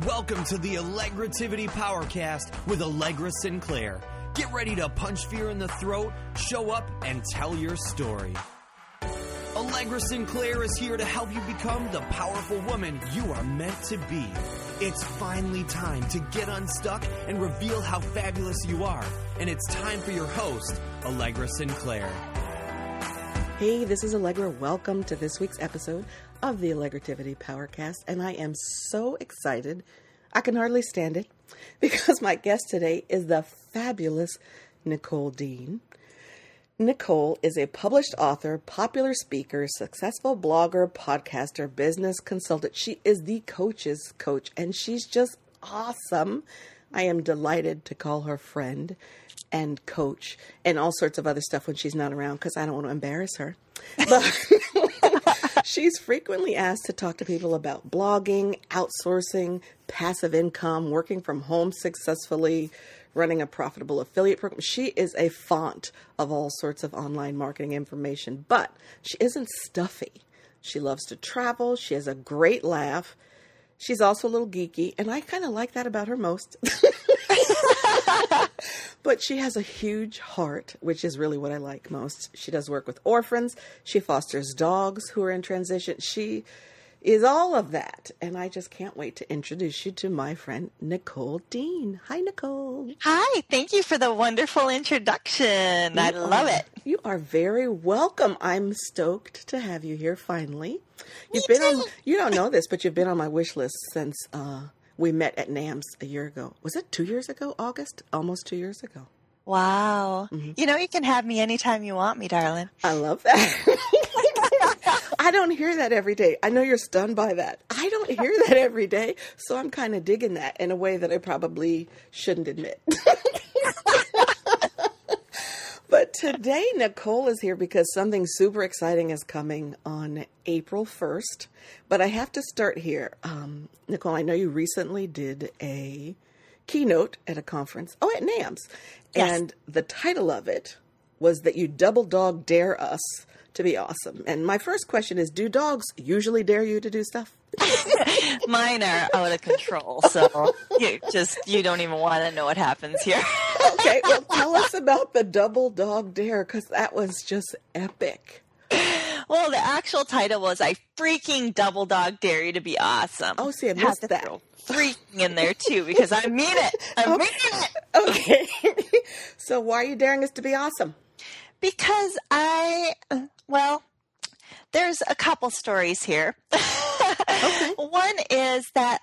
Welcome to the Allegrativity Powercast with Allegra Sinclair. Get ready to punch fear in the throat, show up, and tell your story. Allegra Sinclair is here to help you become the powerful woman you are meant to be. It's finally time to get unstuck and reveal how fabulous you are. And it's time for your host, Allegra Sinclair. Hey, this is Allegra. Welcome to this week's episode of the Allegrativity Powercast. And I am so excited. I can hardly stand it because my guest today is the fabulous Nicole Dean. Nicole is a published author, popular speaker, successful blogger, podcaster, business consultant. She is the coach's coach, and she's just awesome. I am delighted to call her friend and coach and all sorts of other stuff when she's not around because I don't want to embarrass her. But she's frequently asked to talk to people about blogging, outsourcing, passive income, working from home successfully, running a profitable affiliate program. She is a font of all sorts of online marketing information, but she isn't stuffy. She loves to travel. She has a great laugh. She's also a little geeky, and I kind of like that about her most. But she has a huge heart, which is really what I like most. She does work with orphans. She fosters dogs who are in transition. She is all of that. And I just can't wait to introduce you to my friend, Nicole Dean. Hi, Nicole. Hi. Thank you for the wonderful introduction. I love it. You are very welcome. I'm stoked to have you here finally. You don't know this, but you've been on my wish list since we met at NAMS a year ago. Was it 2 years ago, August? Almost 2 years ago. Wow. Mm-hmm. You know, you can have me anytime you want me, darling. I love that. I don't hear that every day. I know you're stunned by that. I don't hear that every day. So I'm kind of digging that in a way that I probably shouldn't admit. But today, Nicole is here because something super exciting is coming on April 1st. But I have to start here. Nicole, I know you recently did a keynote at a conference. Oh, at NAMS. Yes. And the title of it was that you double dog dare us to be awesome. And my first question is, do dogs usually dare you to do stuff? Mine are out of control, so you don't even want to know what happens here. Okay, well, tell us about the double dog dare, because that was just epic. Well, the actual title was I freaking double dog dare you to be awesome. Oh, see, I missed that. Freaking in there too, because I mean it. I mean it. Okay. So why are you daring us to be awesome? Because there's a couple stories here. Okay. One is that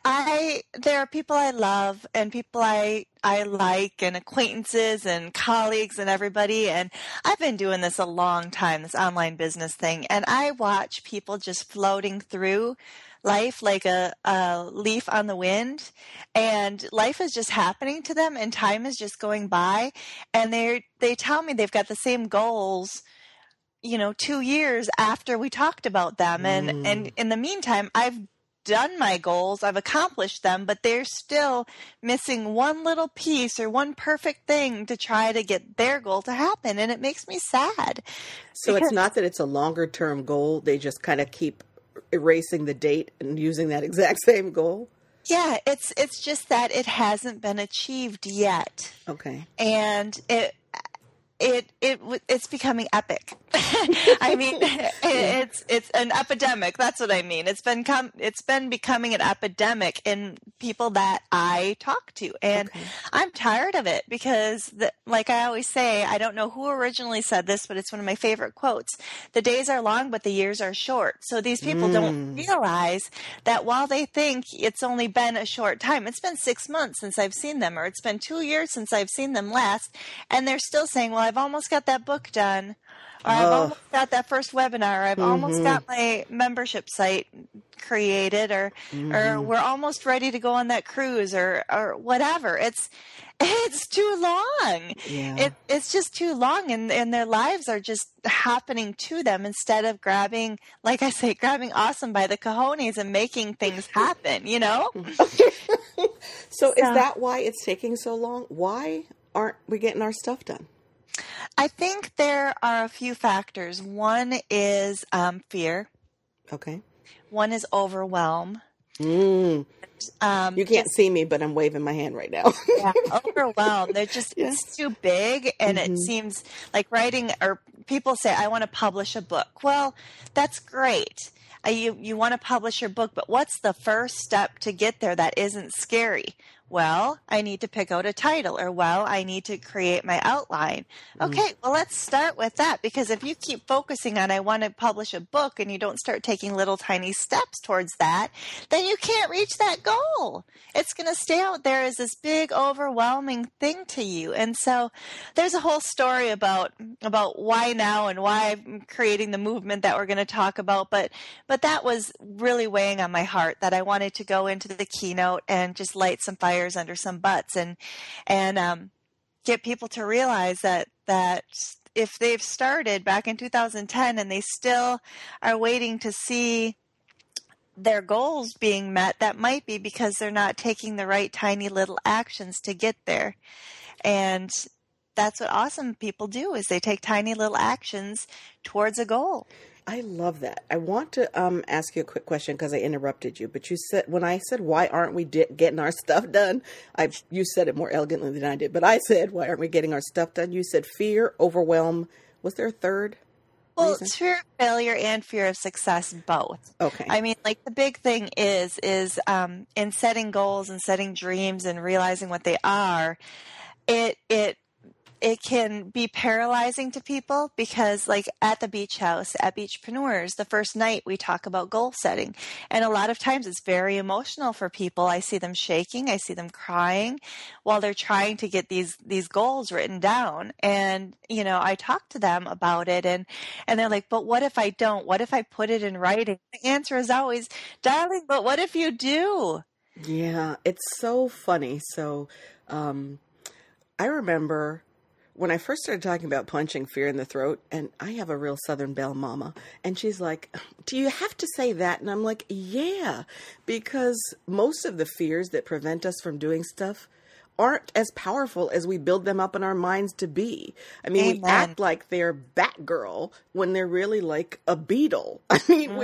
there are people I love and people I like and acquaintances and colleagues and everybody. And I've been doing this a long time, this online business thing. And I watch people just floating through life like a leaf on the wind, and life is just happening to them and time is just going by. And they tell me they've got the same goals 2 years after we talked about them. And in the meantime, I've done my goals, I've accomplished them, but they're still missing one little piece or one perfect thing to try to get their goal to happen. And it makes me sad. So it's not that it's a longer term goal. They just kind of keep erasing the date and using that exact same goal. Yeah, it's just that it hasn't been achieved yet. Okay. And it's becoming epic. I mean, it's an epidemic. That's what I mean. It's been becoming an epidemic in people that I talk to, and okay. I'm tired of it because, like I always say, I don't know who originally said this, but it's one of my favorite quotes. The days are long, but the years are short. So these people don't realize that while they think it's only been a short time, it's been 6 months since I've seen them, or it's been 2 years since I've seen them last, and they're still saying, well, I've almost got that book done, or I've almost got that first webinar, I've almost got my membership site created, or we're almost ready to go on that cruise, or whatever. It's too long. Yeah. It's just too long, and their lives are just happening to them instead of grabbing awesome by the cojones and making things happen, So is that why it's taking so long? Why aren't we getting our stuff done? I think there are a few factors. One is fear. Okay. One is overwhelm. You can't see me, but I'm waving my hand right now. Yeah, overwhelmed. They're just, it's too big, and it seems like writing, or people say, I want to publish a book. Well, that's great. You want to publish your book, but what's the first step to get there that isn't scary? Well, I need to pick out a title, or well, I need to create my outline. Okay, well, let's start with that, because if you keep focusing on I want to publish a book and you don't start taking little tiny steps towards that, then you can't reach that goal. It's going to stay out there as this big, overwhelming thing to you. And so there's a whole story about why now and why I'm creating the movement that we're going to talk about. But that was really weighing on my heart, that I wanted to go into the keynote and just light some fires under some butts and get people to realize that if they've started back in 2010 and they still are waiting to see their goals being met, that might be because they're not taking the right tiny little actions to get there. And that's what awesome people do, is they take tiny little actions towards a goal. I love that. I want to ask you a quick question because I interrupted you. But you said, when I said, why aren't we getting our stuff done? You said it more elegantly than I did. But I said, why aren't we getting our stuff done? You said fear, overwhelm. Was there a third? Well, it's fear of failure and fear of success, both. Okay. I mean, like, the big thing is in setting goals and setting dreams and realizing what they are, it can be paralyzing to people, because, like, at the beach house, at Beachpreneurs, the first night we talk about goal setting. And a lot of times it's very emotional for people. I see them shaking. I see them crying while they're trying to get these goals written down. And, you know, I talk to them about it, and they're like, but what if I don't? What if I put it in writing? The answer is always, darling, but what if you do? Yeah, it's so funny. So I remember when I first started talking about punching fear in the throat, and I have a real Southern Belle mama, and she's like, do you have to say that? And I'm like, yeah, because most of the fears that prevent us from doing stuff aren't as powerful as we build them up in our minds to be. I mean, Amen. We act like they're Batgirl when they're really like a beetle. I mean,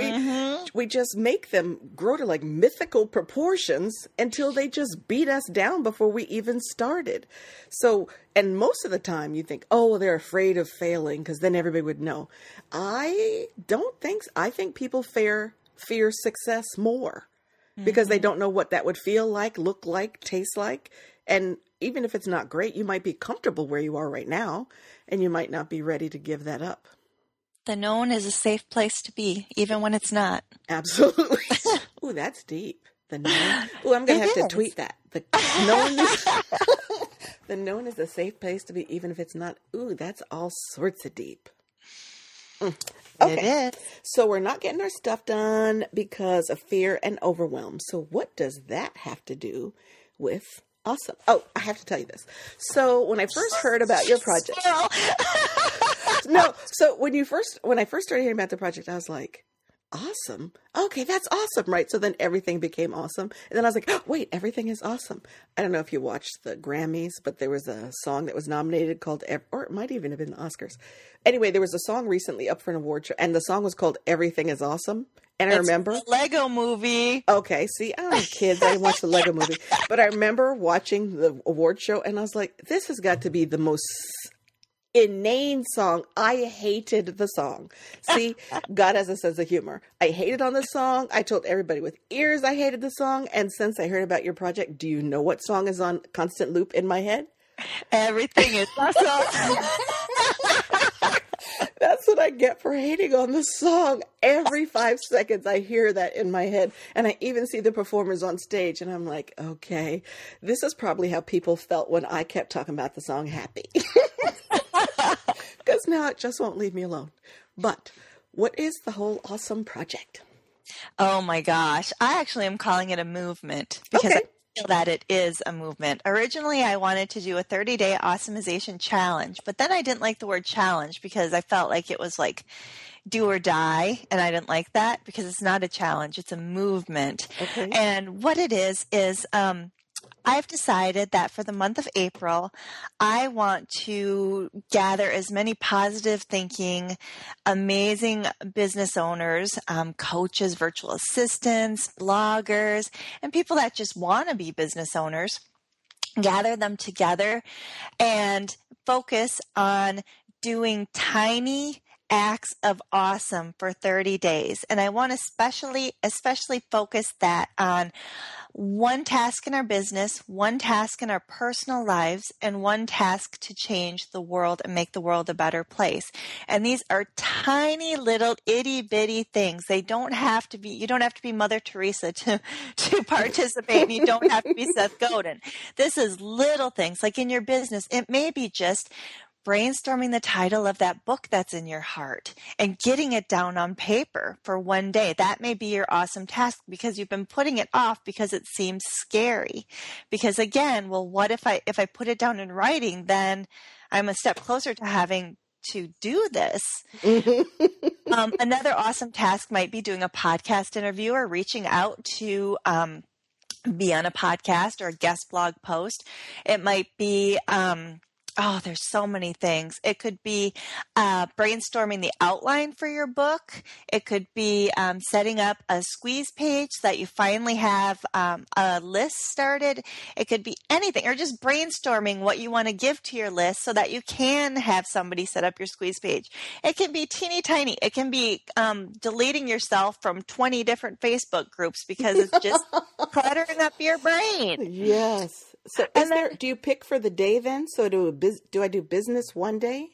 we just make them grow to like mythical proportions until they just beat us down before we even started. So, and most of the time you think, oh, they're afraid of failing because then everybody would know. I don't think so. I think people fear success more because they don't know what that would feel like, look like, taste like. And even if it's not great, you might be comfortable where you are right now, and you might not be ready to give that up. The known is a safe place to be, even when it's not. Absolutely. Ooh, that's deep. The known. Ooh, I'm going to have to tweet that. The known is a safe place to be, even if it's not. Ooh, that's all sorts of deep. Okay. It is. So we're not getting our stuff done because of fear and overwhelm. So what does that have to do with awesome? Oh, I have to tell you this. So when I first heard about your project, so when I first started hearing about the project, I was like, awesome. Okay, that's awesome, right? So then everything became awesome. And then I was like, oh, wait, everything is awesome. I don't know if you watched the Grammys, but there was a song that was nominated called, or it might even have been the Oscars. Anyway, there was a song recently up for an award show, and the song was called Everything is Awesome. And I remember the Lego movie. Okay, see, I don't have kids. I didn't watch the Lego movie. But I remember watching the award show, and I was like, this has got to be the most inane song. I hated the song. See, God has a sense of humor. I hated on the song. I told everybody with ears I hated the song. And since I heard about your project, do you know what song is on constant loop in my head? Everything is awesome. That's what I get for hating on the song. Every 5 seconds I hear that in my head. And I even see the performers on stage. And I'm like, okay, this is probably how people felt when I kept talking about the song Happy. Because now it just won't leave me alone. But what is the whole awesome project? Oh my gosh. I actually am calling it a movement. Because I feel that it is a movement. Originally, I wanted to do a 30-day Awesomization challenge, but then I didn't like the word challenge because I felt like it was like do or die, and I didn't like that because it's not a challenge, it's a movement. Okay. And what it is I've decided that for the month of April, I want to gather as many positive thinking, amazing business owners, coaches, virtual assistants, bloggers, and people that just want to be business owners, gather them together and focus on doing tiny acts of awesome for 30 days. And I want to especially focus that on one task in our business, one task in our personal lives, and one task to change the world and make the world a better place. And these are tiny little itty bitty things. They don't have to be, you don't have to be Mother Teresa to participate, and you don't have to be Seth Godin. This is little things like in your business. It may be just brainstorming the title of that book that's in your heart and getting it down on paper for one day. That may be your awesome task because you've been putting it off because it seems scary. Because again, well, what if I put it down in writing, then I'm a step closer to having to do this. Another awesome task might be doing a podcast interview or reaching out to be on a podcast or a guest blog post. It might be there's so many things. It could be brainstorming the outline for your book. It could be setting up a squeeze page so that you finally have a list started. It could be anything, or just brainstorming what you want to give to your list so that you can have somebody set up your squeeze page. It can be teeny tiny. It can be deleting yourself from 20 different Facebook groups because it's just cluttering up your brain. Yes. So do you pick for the day then? So do I do business one day?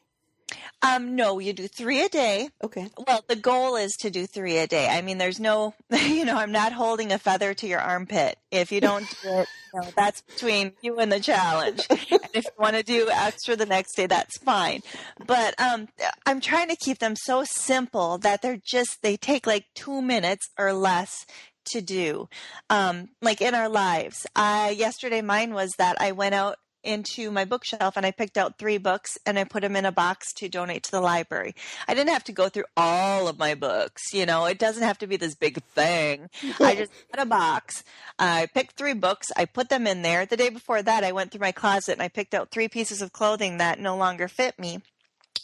No, you do 3 a day. Okay. Well, the goal is to do 3 a day. I mean, there's no, I'm not holding a feather to your armpit. If you don't do it, that's between you and the challenge. And if you want to do extra the next day, that's fine. But I'm trying to keep them so simple that they take like 2 minutes or less to do, like in our lives. Yesterday, mine was that I went out into my bookshelf and I picked out 3 books and I put them in a box to donate to the library. I didn't have to go through all of my books. It doesn't have to be this big thing. I just had a box. I picked 3 books. I put them in there. The day before that, I went through my closet and I picked out 3 pieces of clothing that no longer fit me.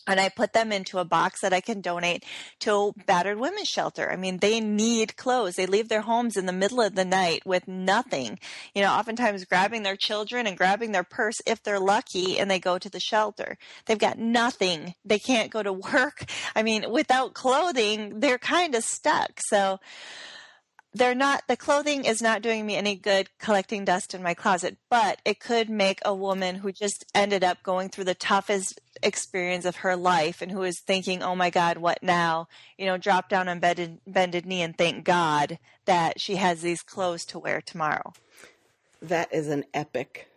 And I put them into a box that I can donate to a battered women's shelter. I mean, they need clothes. They leave their homes in the middle of the night with nothing, oftentimes grabbing their children and grabbing their purse if they're lucky, and they go to the shelter. They've got nothing. They can't go to work. I mean, without clothing, they're kind of stuck. So the clothing is not doing me any good collecting dust in my closet, but it could make a woman who just ended up going through the toughest experience of her life and who is thinking, oh my God, what now? Drop down on bended knee and thank God that she has these clothes to wear tomorrow. That is an epic,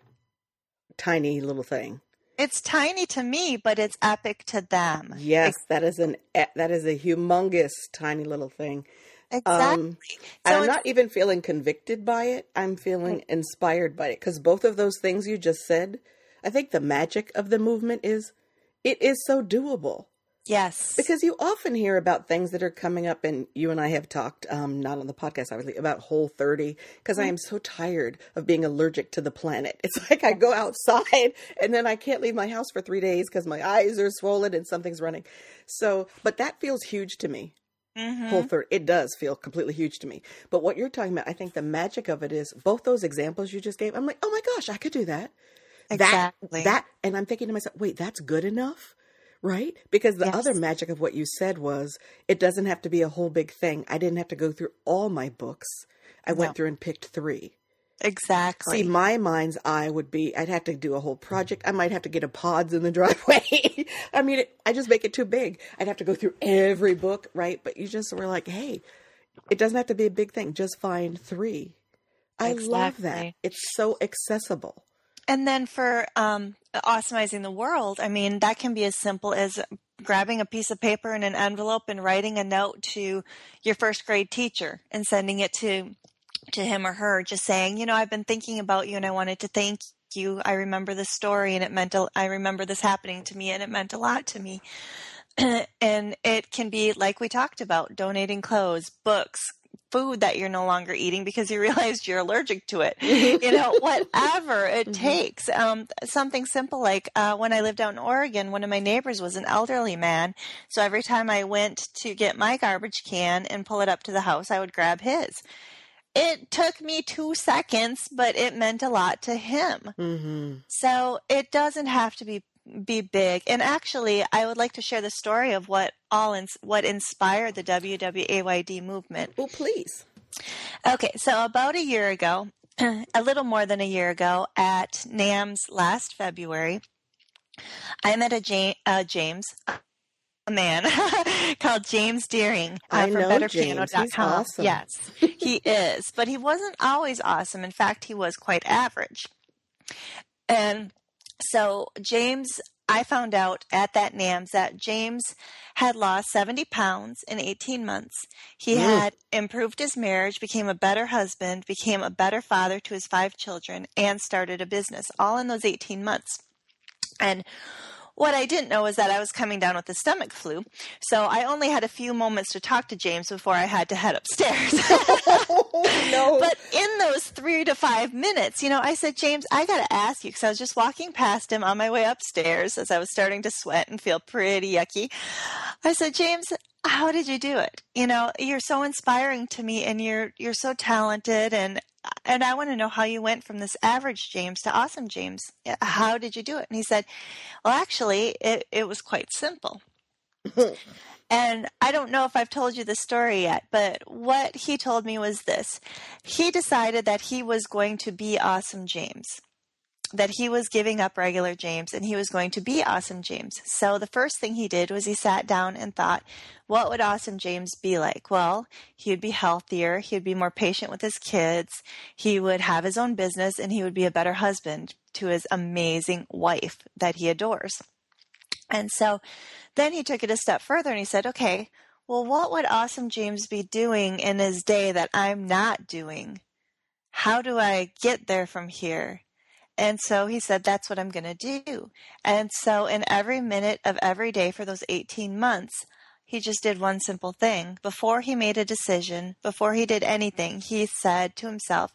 tiny little thing. It's tiny to me, but it's epic to them. Yes, that is a humongous tiny little thing. Exactly. So I'm not even feeling convicted by it. I'm feeling inspired by it because both of those things you just said, I think the magic of the movement is it is so doable. Yes. Because you often hear about things that are coming up, and you and I have talked, not on the podcast, obviously, about Whole30, because I am so tired of being allergic to the planet. It's like I go outside and then I can't leave my house for 3 days because my eyes are swollen and something's running. So, but that feels huge to me. Mm-hmm. Whole30, it does feel completely huge to me. But what you're talking about, I think the magic of it is both those examples you just gave. I'm like, oh my gosh, I could do that. Exactly. That, and I'm thinking to myself, wait, that's good enough, right? Because the other magic of what you said was, it doesn't have to be a whole big thing. I didn't have to go through all my books. I went through and picked 3. Exactly. See, my mind's eye would be, I'd have to do a whole project. I might have to get a pods in the driveway. I mean, I just make it too big. I'd have to go through every book, right? But you just were like, hey, it doesn't have to be a big thing. Just find 3. I love that. It's so accessible. And then for awesomizing the world, I mean, that can be as simple as grabbing a piece of paper and an envelope and writing a note to your first grade teacher and sending it to him or her, just saying, I've been thinking about you and I wanted to thank you. I remember this story and I remember this happening to me and it meant a lot to me. And it can be like we talked about, donating clothes, books, food that you're no longer eating because you realized you're allergic to it. Whatever it takes. Something simple like when I lived out in Oregon, one of my neighbors was an elderly man. So every time I went to get my garbage can and pull it up to the house, I would grab his. It took me 2 seconds, but it meant a lot to him. Mm-hmm. So it doesn't have to be big. And actually, I would like to share the story of what inspired the WWAYD movement. Oh, please. Okay, so about a year ago, a little more than a year ago, at NAMS last February, I met a man called James Deering I from know BetterPiano.com. James. He's awesome. Yes, he is. But he wasn't always awesome. In fact, he was quite average. And so I found out at that NAMS that James had lost 70 pounds in 18 months. He had improved his marriage, became a better husband, became a better father to his 5 children, and started a business, all in those 18 months. And what I didn't know is that I was coming down with the stomach flu, so I only had a few moments to talk to James before I had to head upstairs. No. But in those 3 to 5 minutes, I said, James, I got to ask you, because I was just walking past him on my way upstairs as I was starting to sweat and feel pretty yucky. I said, James, how did you do it? You're so inspiring to me, and you're so talented, and I want to know how you went from this average James to awesome James. How did you do it? And he said, well, actually, it was quite simple. And I don't know if I've told you the story yet, but what he told me was this. He decided that he was going to be awesome James, that he was giving up regular James and he was going to be awesome James. So the first thing he did was he sat down and thought, what would awesome James be like? Well, he would be healthier. He would be more patient with his kids. He would have his own business, and he would be a better husband to his amazing wife that he adores. And so then he took it a step further and he said, okay, well, what would awesome James be doing in his day that I'm not doing? How do I get there from here? And so he said, that's what I'm going to do. And so in every minute of every day for those 18 months, he just did one simple thing. Before he made a decision, before he did anything, he said to himself,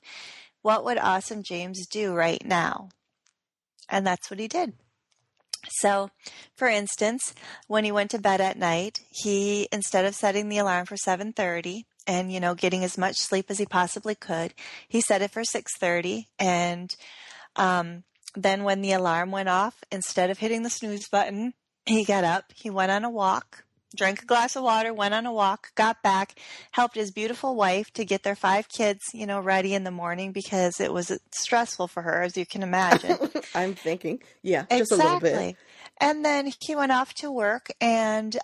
what would awesome James do right now? And that's what he did. So, for instance, when he went to bed at night, he, instead of setting the alarm for 7:30 and, getting as much sleep as he possibly could, he set it for 6:30. And then when the alarm went off, instead of hitting the snooze button, he got up, he went on a walk, drank a glass of water, went on a walk, got back, helped his beautiful wife to get their 5 kids, ready in the morning because it was stressful for her, as you can imagine. I'm thinking, yeah, Exactly. just a little bit. And then he went off to work, and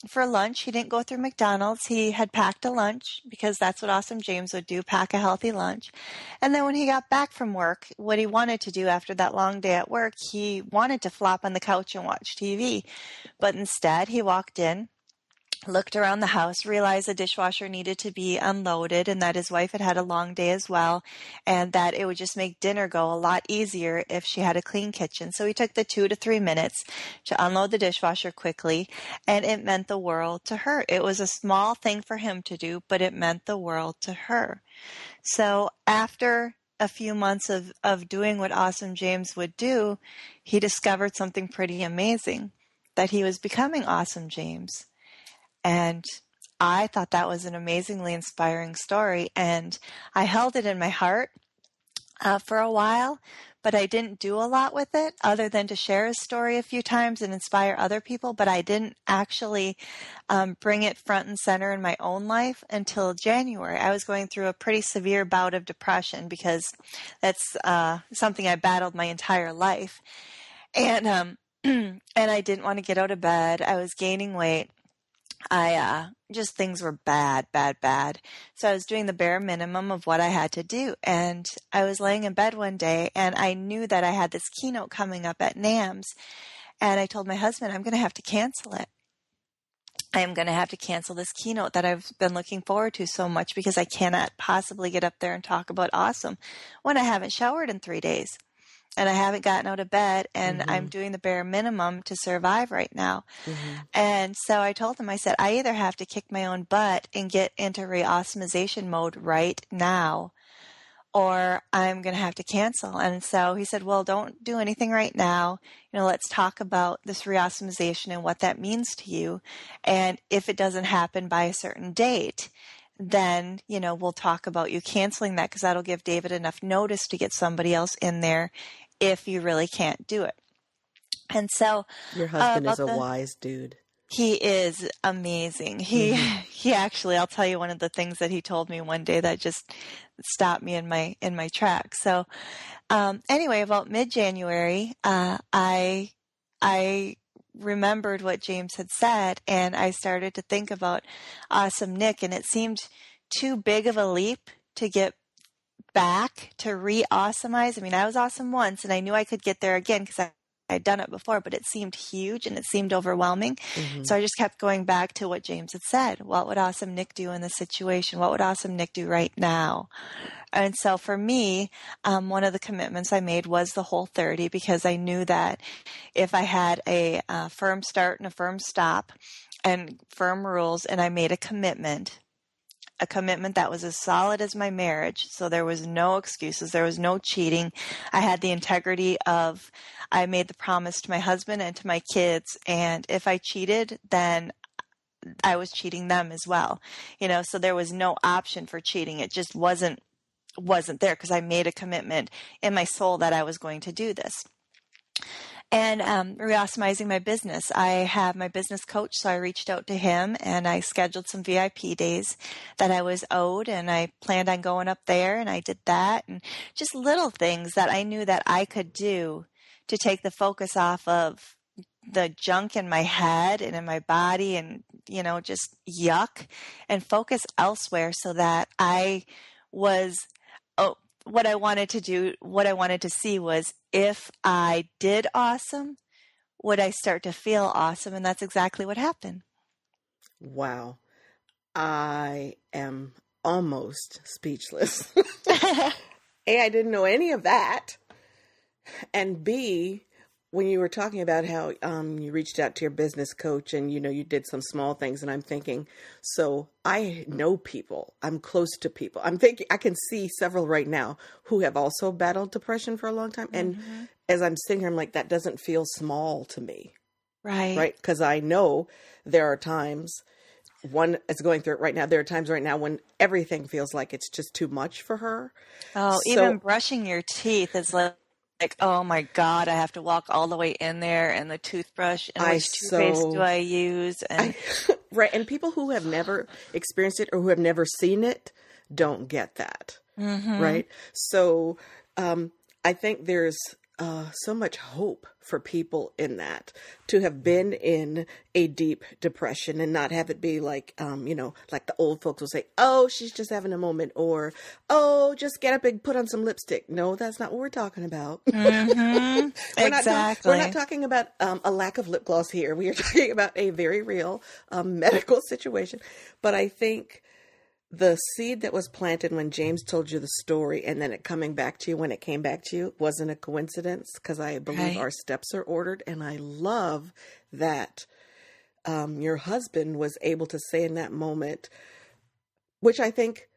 for lunch, he didn't go through McDonald's. He had packed a lunch because that's what awesome James would do, pack a healthy lunch. And then when he got back from work, what he wanted to do after that long day at work, he wanted to flop on the couch and watch TV. But instead, he walked in, looked around the house, realized the dishwasher needed to be unloaded and that his wife had had a long day as well, and that it would just make dinner go a lot easier if she had a clean kitchen. So he took the 2 to 3 minutes to unload the dishwasher quickly, and it meant the world to her. It was a small thing for him to do, but it meant the world to her. So after a few months of doing what awesome James would do, he discovered something pretty amazing, that he was becoming awesome James. And I thought that was an amazingly inspiring story, and I held it in my heart for a while, but I didn't do a lot with it other than to share his story a few times and inspire other people, but I didn't actually bring it front and center in my own life until January. I was going through a pretty severe bout of depression because that's something I battled my entire life. And and I didn't want to get out of bed. I was gaining weight. Just things were bad. So I was doing the bare minimum of what I had to do. And I was laying in bed one day and I knew that I had this keynote coming up at NAMS. And I told my husband, I'm going to have to cancel it. I am going to have to cancel this keynote that I've been looking forward to so much because I cannot possibly get up there and talk about awesome when I haven't showered in 3 days. and I haven't gotten out of bed, and Mm-hmm. I'm doing the bare minimum to survive right now. Mm-hmm. And so I told him, I said, I either have to kick my own butt and get into re-awesomization mode right now, or I'm going to have to cancel. And so he said, well, don't do anything right now. Let's talk about this re-awesomization and what that means to you. And if it doesn't happen by a certain date, then, we'll talk about you canceling that, because that'll give David enough notice to get somebody else in there if you really can't do it. And so your husband is a wise dude. He is amazing. He actually, I'll tell you one of the things that he told me one day that just stopped me in my tracks. So, anyway, about mid-January, I remembered what James had said, and I started to think about Awesome Nick, and it seemed too big of a leap to get back to re-awesomize. I mean, I was awesome once, and I knew I could get there again because I'd done it before, but it seemed huge and it seemed overwhelming. Mm-hmm. So I just kept going back to what James had said. What would Awesome Nick do in this situation? What would Awesome Nick do right now? And so for me, one of the commitments I made was the Whole30, because I knew that if I had a firm start and a firm stop and firm rules, and I made a commitment that was as solid as my marriage. So there was no excuses. There was no cheating. I had the integrity of, I made the promise to my husband and to my kids. And if I cheated, then I was cheating them as well. So there was no option for cheating. It just wasn't there, because I made a commitment in my soul that I was going to do this. And re-awesomizing my business. I have my business coach, so I reached out to him and I scheduled some VIP days that I was owed, and I planned on going up there, and I did that, and just little things that I knew that I could do to take the focus off of the junk in my head and in my body and, just yuck, and focus elsewhere, so that I was what I wanted to do, what I wanted to see was, if I did awesome, would I start to feel awesome? And that's exactly what happened. Wow. I am almost speechless. A, I didn't know any of that. And B, when you were talking about how you reached out to your business coach and, you did some small things, and I'm thinking, so I know people, I'm close to people. I'm thinking I can see several right now who have also battled depression for a long time. And as I'm sitting here, I'm like, that doesn't feel small to me. Right. Right. Because I know there are times, one is going through it right now. There are times right now when everything feels like it's just too much for her. Oh, so, even brushing your teeth is like, oh my God, I have to walk all the way in there, and the toothbrush, and which toothpaste do I use? And right. And people who have never experienced it or who have never seen it don't get that. Mm-hmm. Right. So I think there's so much hope for people in that, to have been in a deep depression and not have it be like, like the old folks will say, oh, she's just having a moment, or, oh, just get up and put on some lipstick. No, that's not what we're talking about. Mm-hmm. Exactly. We're not talking about a lack of lip gloss here. We are talking about a very real medical situation. But I think the seed that was planted when James told you the story, and then it coming back to you when it came back to you, wasn't a coincidence, because I believe our steps are ordered. And I love that your husband was able to say in that moment, which I think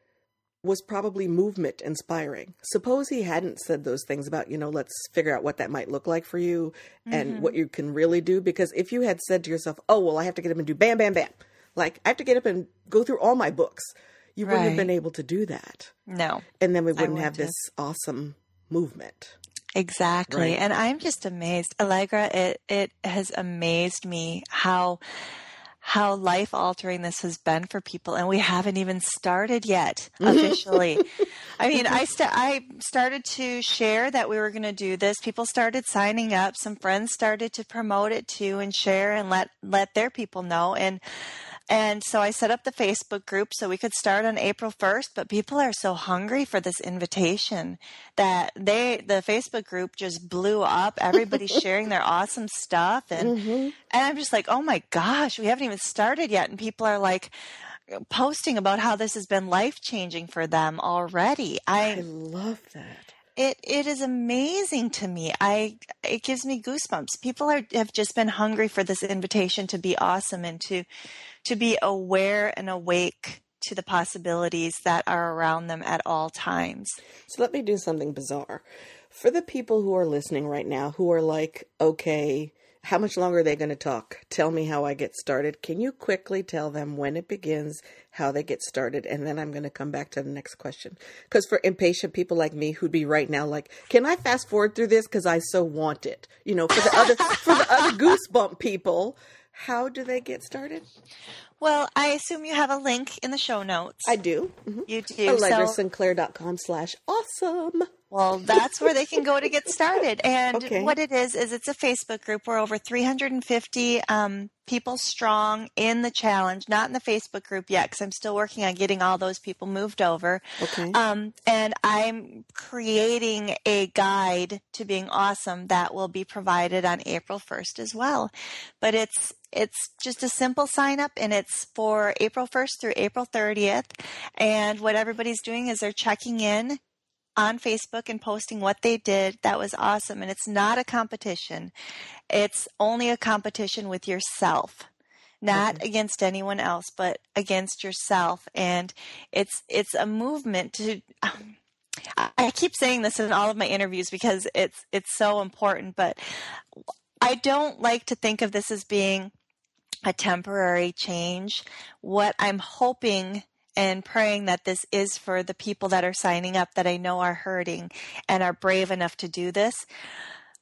was probably movement inspiring. Suppose he hadn't said those things about, let's figure out what that might look like for you and what you can really do. Because if you had said to yourself, oh, well, I have to get up and do bam, bam, bam. Like, I have to get up and go through all my books. You wouldn't have been able to do that. No. And then we wouldn't have this awesome movement. Exactly. Right. And I'm just amazed. Allegra, it has amazed me how life altering this has been for people. And we haven't even started yet officially. I mean, I started to share that we were going to do this. People started signing up. Some friends started to promote it too and share and let their people know. And so I set up the Facebook group so we could start on April 1st, but people are so hungry for this invitation that the Facebook group just blew up. Everybody's sharing their awesome stuff. And I'm just like, oh my gosh, we haven't even started yet. And people are like posting about how this has been life-changing for them already. I love that. it is amazing to me. It gives me goosebumps. People have just been hungry for this invitation to be awesome and to be aware and awake to the possibilities that are around them at all times. So let me do something bizarre. For the people who are listening right now who are like, okay, how much longer are they going to talk? Tell me how I get started. Can you quickly tell them when it begins, how they get started? And then I'm going to come back to the next question. Because for impatient people like me who'd be right now like, can I fast forward through this? Because I so want it. You know, for the other goosebump people, how do they get started? Well, I assume you have a link in the show notes. I do. Mm-hmm. You do. AllegraSinclair.com/awesome. Well, that's where they can go to get started. And what it is it's a Facebook group. We're over 350 people strong in the challenge, not in the Facebook group yet, because I'm still working on getting all those people moved over. Okay. And I'm creating a guide to being awesome that will be provided on April 1st as well. But it's just a simple sign up, and it's for April 1st through April 30th. And what everybody's doing is they're checking in on Facebook and posting what they did. That was awesome. And it's not a competition. It's only a competition with yourself, not against anyone else, but against yourself. And it's a movement to, I keep saying this in all of my interviews because it's so important, but I don't like to think of this as being a temporary change. What I'm hoping and praying that this is for the people that are signing up that I know are hurting and are brave enough to do this.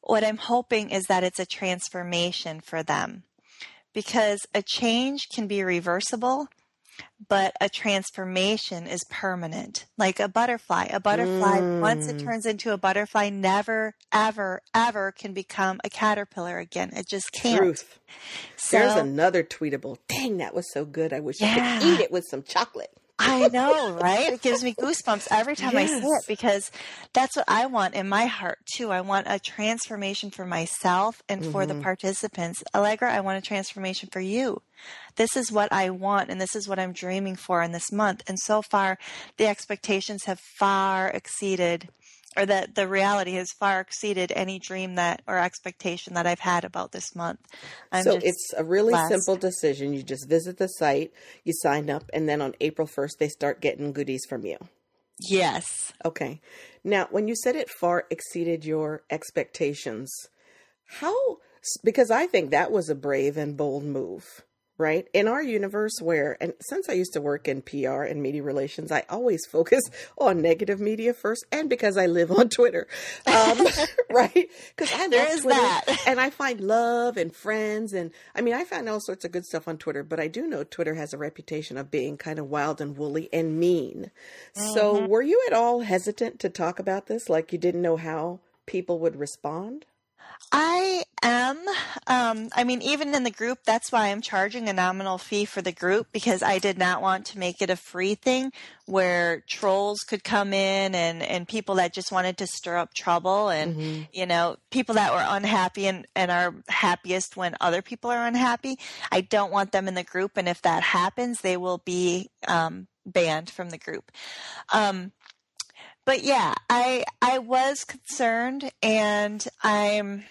What I'm hoping is that it's a transformation for them, because a change can be reversible, but a transformation is permanent. Like a butterfly. A butterfly, once it turns into a butterfly, never, ever, ever can become a caterpillar again. It just can't. Truth. So, there's another tweetable. Dang, that was so good. I wish I could eat it with some chocolate. I know, right? It gives me goosebumps every time I see it, because that's what I want in my heart too. I want a transformation for myself and for the participants. Allegra, I want a transformation for you. This is what I want, and this is what I'm dreaming for in this month. And so far, the expectations have far exceeded, or the reality has far exceeded any dream that or expectation that I've had about this month. So it's a really simple decision. You just visit the site, you sign up, and then on April 1st, they start getting goodies from you. Yes. Okay. Now, when you said it far exceeded your expectations, because I think that was a brave and bold move. Right? In our universe and since I used to work in PR and media relations, I always focus on negative media first, and because I live on Twitter, right? Because I love Twitter, that. And I find love and friends. And I mean, I find all sorts of good stuff on Twitter, but I do know Twitter has a reputation of being kind of wild and woolly and mean. So were you at all hesitant to talk about this? Like you didn't know how people would respond? I am. I mean, even in the group, that's why I'm charging a nominal fee for the group, because I did not want to make it a free thing where trolls could come in and people that just wanted to stir up trouble and, you know, people that were unhappy and are happiest when other people are unhappy. I don't want them in the group. And if that happens, they will be banned from the group. But yeah, I was concerned, and I'm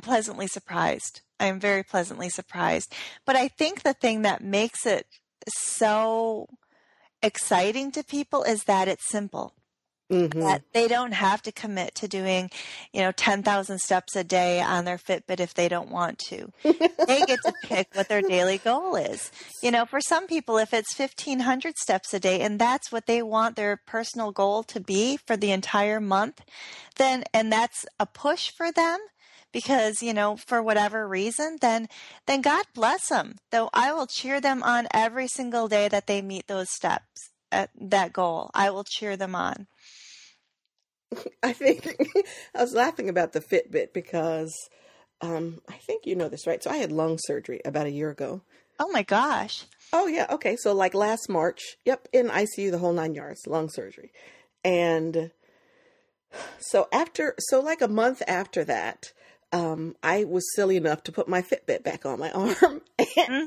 pleasantly surprised. I'm very pleasantly surprised. But I think the thing that makes it so exciting to people is that it's simple. That they don't have to commit to doing, 10,000 steps a day on their Fitbit if they don't want to. They get to pick what their daily goal is. For some people, if it's 1,500 steps a day and that's what they want their personal goal to be for the entire month, and that's a push for them because, for whatever reason, then God bless them. Though I will cheer them on every single day that they meet those steps, that goal. I will cheer them on. I think I was laughing about the Fitbit because I think you know this, right? So I had lung surgery about a year ago. Oh my gosh. Oh yeah. Okay. So like last March, in ICU, the whole 9 yards, lung surgery. And so like a month after that, I was silly enough to put my Fitbit back on my arm.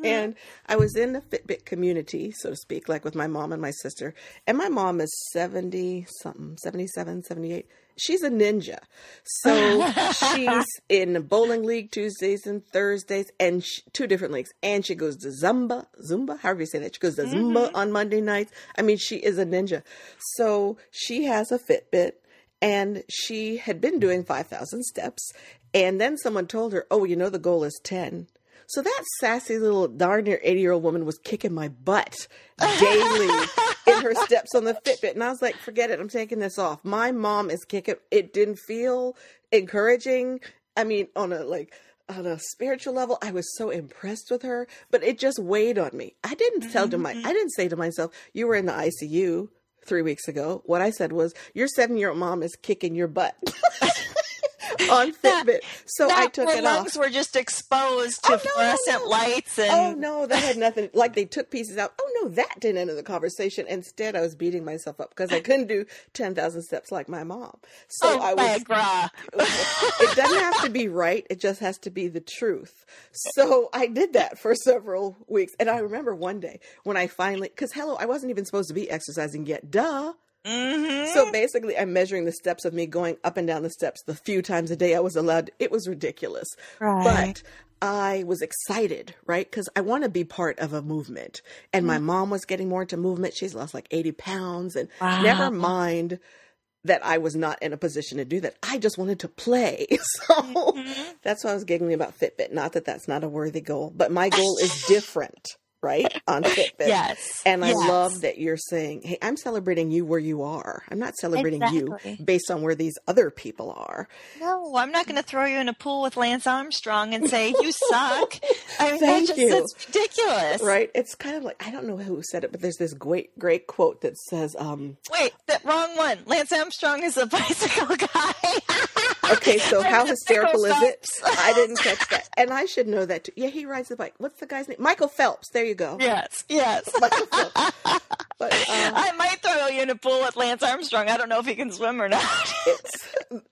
And I was in the Fitbit community, so to speak, like with my mom and my sister. And my mom is 70 something, 77, 78. She's a ninja. So she's in the bowling league Tuesdays and Thursdays, and two different leagues. And she goes to Zumba, however you say that. She goes to Zumba on Monday nights. I mean, she is a ninja. So she has a Fitbit, and she had been doing 5,000 steps. And then someone told her, oh, you know, the goal is 10. So that sassy little darn near 80-year-old woman was kicking my butt daily in her steps on the Fitbit. And I was like, forget it. I'm taking this off. My mom is kicking. It didn't feel encouraging. I mean, on a spiritual level, I was so impressed with her, but it just weighed on me. I didn't say to myself, you were in the ICU 3 weeks ago. What I said was, your 7-year-old mom is kicking your butt. On Fitbit. So I took it off. My lungs were just exposed to fluorescent lights. And... Oh, no, that had nothing. Like they took pieces out. Oh, no, that didn't enter the conversation. Instead, I was beating myself up because I couldn't do 10,000 steps like my mom. So it doesn't have to be right. It just has to be the truth. So I did that for several weeks. And I remember one day when I finally, because I wasn't even supposed to be exercising yet. Duh. So basically, I'm measuring the steps of me going up and down the steps the few times a day I was allowed. It was ridiculous. Right. But I was excited, right? Because I want to be part of a movement. And my mom was getting more into movement. She's lost like 80 pounds. And never mind that I was not in a position to do that. I just wanted to play. So that's why I was giggling about Fitbit. Not that that's not a worthy goal, but my goal is different. Right? On Fitbit. Yes. And I love that you're saying, hey, I'm celebrating you where you are. I'm not celebrating you based on where these other people are. No, I'm not going to throw you in a pool with Lance Armstrong and say, you suck. I mean, Thank you. It's ridiculous. Right? It's kind of like, I don't know who said it, but there's this great quote that says, wait, that wrong one. Lance Armstrong is a bicycle guy. Okay, so how hysterical is it? I didn't catch that. And I should know that too. Yeah, he rides the bike. What's the guy's name? Michael Phelps. There you go. Yes. Michael Phelps. But, I might throw you in a pool with Lance Armstrong. I don't know if he can swim or not.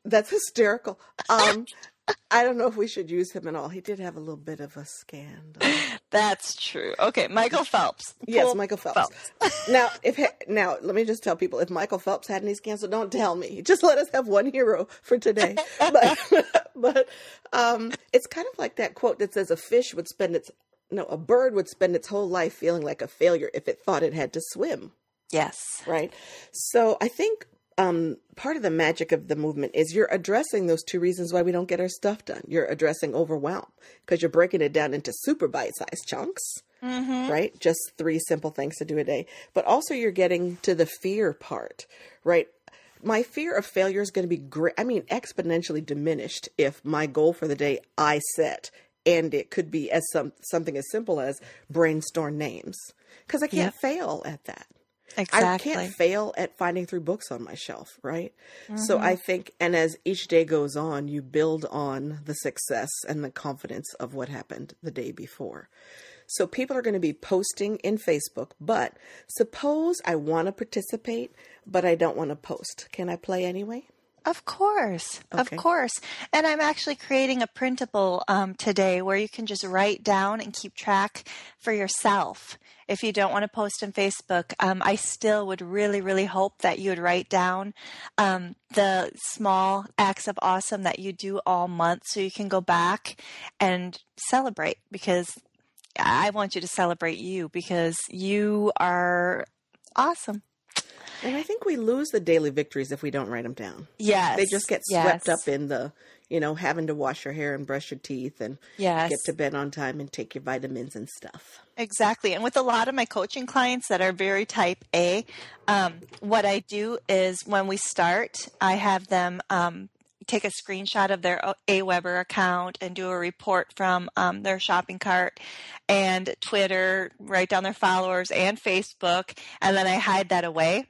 That's hysterical. I don't know if we should use him at all. He did have a little bit of a scandal. That's true. Okay, Michael Phelps. Yes, Michael Phelps. Now, let me just tell people, if Michael Phelps had any scandals, don't tell me. Just let us have one hero for today. But it's kind of like that quote that says a bird would spend its whole life feeling like a failure if it thought it had to swim. Yes. Right. So I think part of the magic of the movement is you're addressing those two reasons why we don't get our stuff done. You're addressing overwhelm because you're breaking it down into super bite-sized chunks, right? Just 3 simple things to do a day. But also you're getting to the fear part, right? My fear of failure is going to be exponentially diminished if my goal for the day I set, and it could be as something as simple as brainstorm names, because I can't fail at that. Exactly. I can't fail at finding through books on my shelf, right? So I think, and as each day goes on, you build on the success and the confidence of what happened the day before. So people are going to be posting in Facebook, but suppose I want to participate, but I don't want to post. Can I play anyway? Of course. Okay. Of course. And I'm actually creating a printable today where you can just write down and keep track for yourself. If you don't want to post on Facebook, I still would really, really hope that you would write down the small acts of awesome that you do all month so you can go back and celebrate, because I want you to celebrate you because you are awesome. And I think we lose the daily victories if we don't write them down. Yes. They just get swept up in the, having to wash your hair and brush your teeth and get to bed on time and take your vitamins and stuff. Exactly. And with a lot of my coaching clients that are very type A, what I do is when we start, I have them take a screenshot of their Aweber account and do a report from their shopping cart and Twitter, write down their followers and Facebook, and then I hide that away.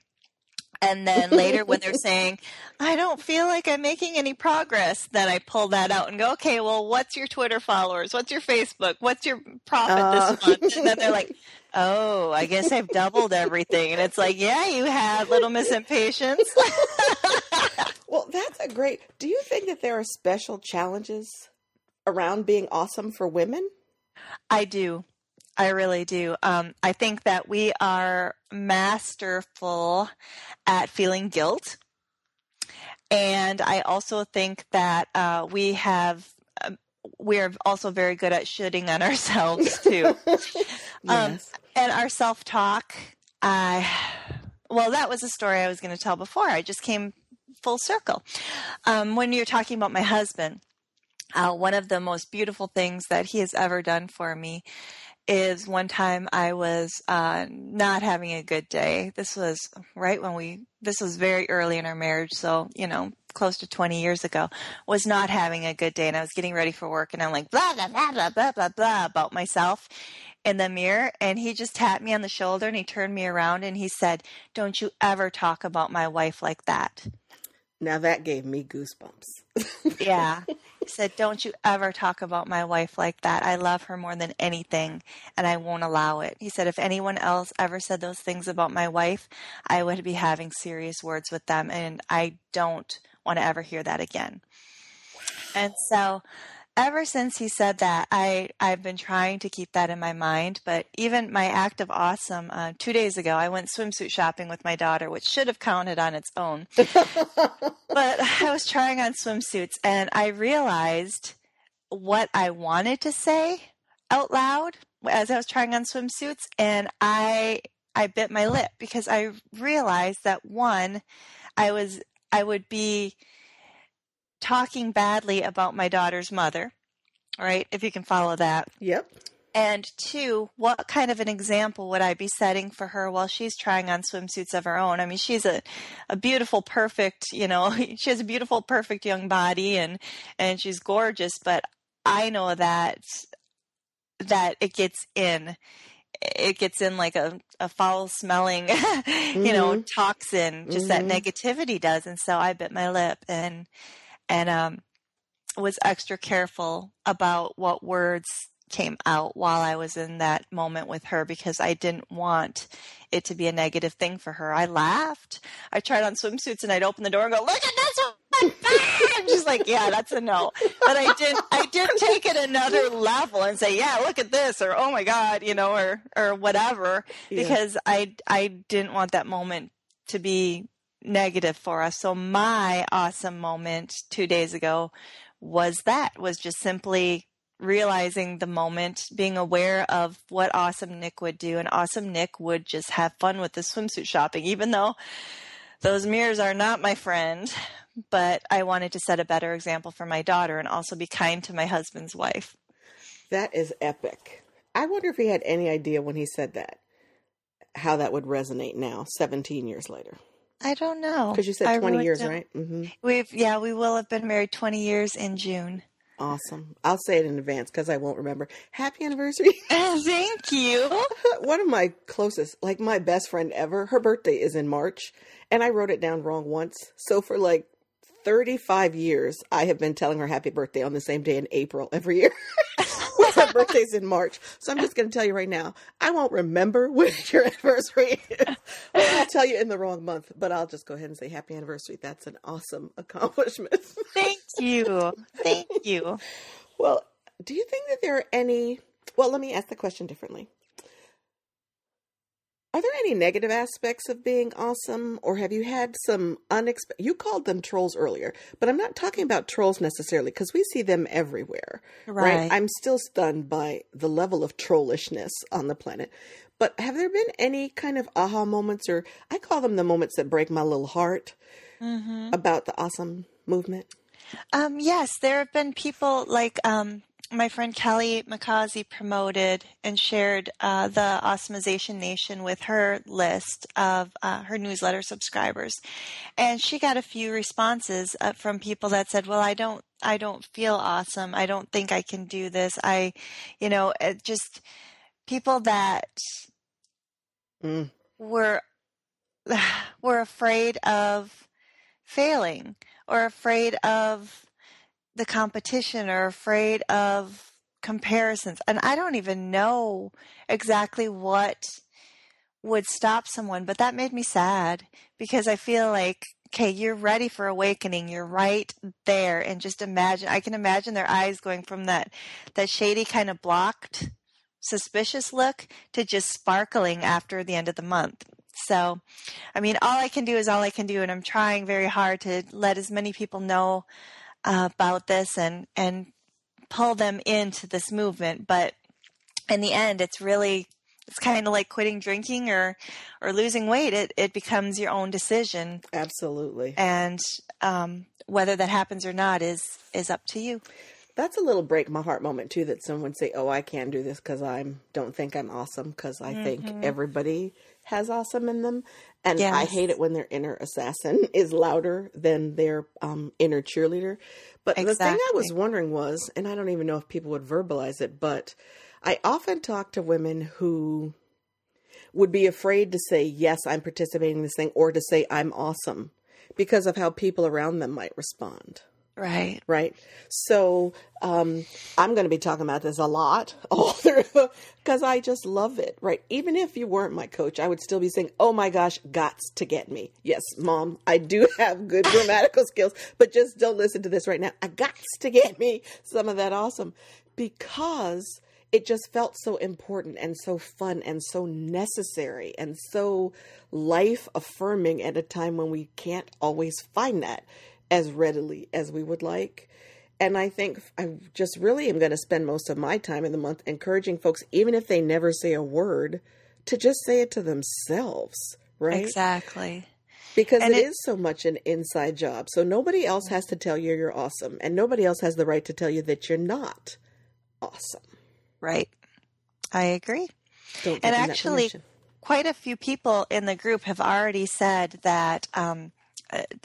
And then later when they're saying, I don't feel like I'm making any progress, then I pull that out and go, okay, well, what's your Twitter followers? What's your Facebook? What's your profit this month? And then they're like, oh, I guess I've doubled everything. And it's like, yeah, you have, little Miss Impatience. Well, that's do you think that there are special challenges around being awesome for women? I do. I really do. I think that we are masterful at feeling guilt. And I also think that we're also very good at shitting on ourselves too. Yes. And our self-talk, well, that was a story I was going to tell before. I just came full circle. When you're talking about my husband, one of the most beautiful things that he has ever done for me is one time I was not having a good day. This was this was very early in our marriage, so, close to 20 years ago, was not having a good day, and I was getting ready for work, and I'm like, blah, blah, blah, blah, blah, blah, blah, about myself in the mirror, and he just tapped me on the shoulder, and he turned me around, and he said, "Don't you ever talk about my wife like that." Now that gave me goosebumps. Yeah. He said, "Don't you ever talk about my wife like that. I love her more than anything, and I won't allow it." He said, "If anyone else ever said those things about my wife, I would be having serious words with them, and I don't want to ever hear that again." And so ever since he said that, I've been trying to keep that in my mind. But even my act of awesome, 2 days ago, I went swimsuit shopping with my daughter, which should have counted on its own. But I was trying on swimsuits, and I realized what I wanted to say out loud as I was trying on swimsuits, and I bit my lip because I realized that, one, I would be talking badly about my daughter's mother, right? If you can follow that. Yep. And two, what kind of an example would I be setting for her while she's trying on swimsuits of her own? I mean, she's a beautiful, perfect, she has a beautiful, perfect young body, and she's gorgeous, but I know that it gets in. It gets in like a foul smelling, toxin, just that negativity does. And so I bit my lip and was extra careful about what words came out while I was in that moment with her, because I didn't want it to be a negative thing for her. I laughed. I tried on swimsuits, and I'd open the door and go, "Look at this one!" And she's like, "Yeah, that's a no." But I did take it another level and say, "Yeah, look at this," or "Oh my God," or whatever, because I didn't want that moment to be negative for us. So my awesome moment 2 days ago was just simply realizing the moment, being aware of what Awesome Nick would do. And Awesome Nick would just have fun with the swimsuit shopping, even though those mirrors are not my friend. But I wanted to set a better example for my daughter and also be kind to my husband's wife. That is epic. I wonder if he had any idea when he said that, how that would resonate now, 17 years later. I don't know. Because you said 20 really years, don't. right? Mm-hmm. We will have been married 20 years in June. Awesome. I'll say it in advance because I won't remember. Happy anniversary. Thank you. One of my closest, like my best friend ever, her birthday is in March, and I wrote it down wrong once. So for like 35 years, I have been telling her happy birthday on the same day in April every year. Her birthday's in March. So I'm just going to tell you right now, I won't remember when your anniversary is. I'll tell you in the wrong month, but I'll just go ahead and say happy anniversary. That's an awesome accomplishment. Thank you. Thank you. Well, do you think that there are any, well, let me ask the question differently. Are there any negative aspects of being awesome, or have you had some unexpected, you called them trolls earlier, but I'm not talking about trolls necessarily because we see them everywhere, right? I'm still stunned by the level of trollishness on the planet. But have there been any kind of aha moments, or I call them the moments that break my little heart about the awesome movement? Yes, there have been people like my friend Kelly McCausey promoted and shared the Awesomization Nation with her list of her newsletter subscribers, and she got a few responses from people that said, "Well, I don't feel awesome. I don't think I can do this. Just people that were afraid of failing, or afraid of the competition, or afraid of comparisons." And I don't even know exactly what would stop someone, but that made me sad because I feel like okay, you're ready for awakening. You're right there. And just imagine, I can imagine their eyes going from that shady kind of blocked, suspicious look to just sparkling after the end of the month. So, I mean, all I can do is all I can do. And I'm trying very hard to let as many people know about this and pull them into this movement. But in the end, it's kind of like quitting drinking or losing weight. It becomes your own decision. Absolutely. And whether that happens or not is up to you. That's a little break my heart moment too, that someone say, oh, I can't do this because don't think I'm awesome, because I think everybody has awesome in them. And Yes. I hate it when their inner assassin is louder than their inner cheerleader. But the thing I was wondering was, and I don't even know if people would verbalize it, but I often talk to women who would be afraid to say, yes, I'm participating in this thing, or to say I'm awesome because of how people around them might respond. Right. Right. So I'm going to be talking about this a lot all through, because I just love it. Right. Even if you weren't my coach, I would still be saying, oh my gosh, gots to get me. Yes, Mom, I do have good grammatical skills, but just don't listen to this right now. I gots to get me some of that awesome, because it just felt so important and so fun and so necessary and so life affirming at a time when we can't always find that as readily as we would like. And I think I just really am going to spend most of my time in the month encouraging folks, even if they never say a word, to just say it to themselves, right? Exactly. Because it is so much an inside job. So nobody else has to tell you you're awesome, and nobody else has the right to tell you that you're not awesome. Right. I agree. Don't give And them that actually, permission. quite a few people in the group have already said that,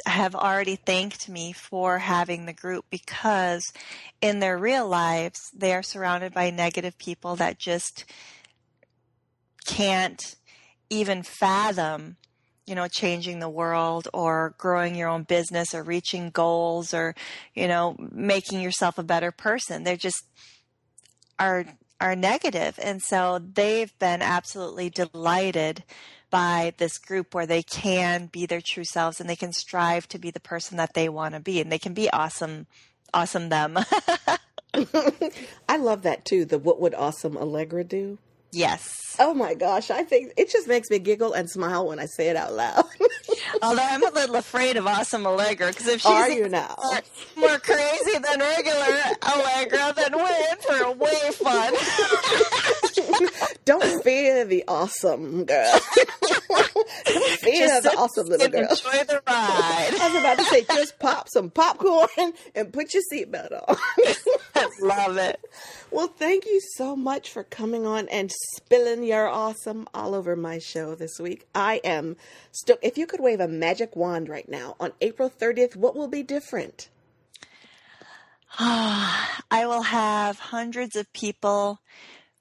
have already thanked me for having the group, because in their real lives, they are surrounded by negative people that just can't even fathom, changing the world or growing your own business or reaching goals or, making yourself a better person. They're just are negative. And so they've been absolutely delighted by this group where they can be their true selves and they can strive to be the person that they want to be, and they can be awesome them. I love that too. The what would awesome Allegra do? Yes. Oh my gosh. I think it just makes me giggle and smile when I say it out loud. Although I'm a little afraid of awesome Allegra, because if she's Are you now? more crazy than regular Allegra, then we're in for a way fun. Don't fear the awesome girl. Don't fear the awesome little girl. Enjoy the ride. I was about to say, just pop some popcorn and put your seatbelt on. I love it. Well, thank you so much for coming on and spilling your awesome all over my show this week. I am stoked. If you could wave a magic wand right now on April 30th, what will be different? I will have hundreds of people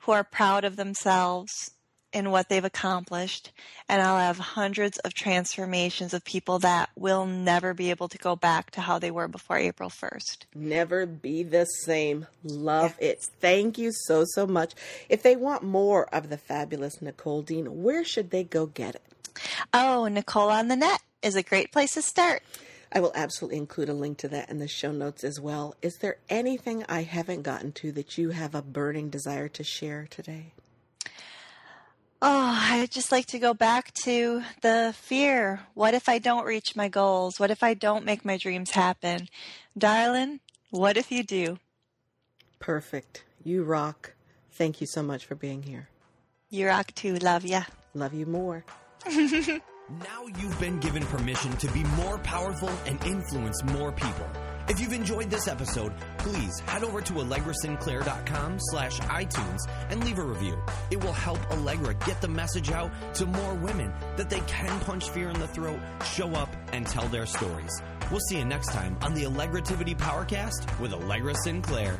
who are proud of themselves in what they've accomplished, and I'll have hundreds of transformations of people that will never be able to go back to how they were before April 1st. Never be the same. Love it. Thank you so, so much. If they want more of the fabulous Nicole Dean, where should they go get it? Oh, Nicole on the Net is a great place to start. I will absolutely include a link to that in the show notes as well. Is there anything I haven't gotten to that you have a burning desire to share today? Oh, I'd just like to go back to the fear. What if I don't reach my goals? What if I don't make my dreams happen? Darling, what if you do? Perfect. You rock. Thank you so much for being here. You rock too. Love ya. Love you more. Now you've been given permission to be more powerful and influence more people. If you've enjoyed this episode, please head over to allegrasinclair.com/iTunes and leave a review. It will help Allegra get the message out to more women that they can punch fear in the throat, show up, and tell their stories. We'll see you next time on the Allegrativity Powercast with Allegra Sinclair.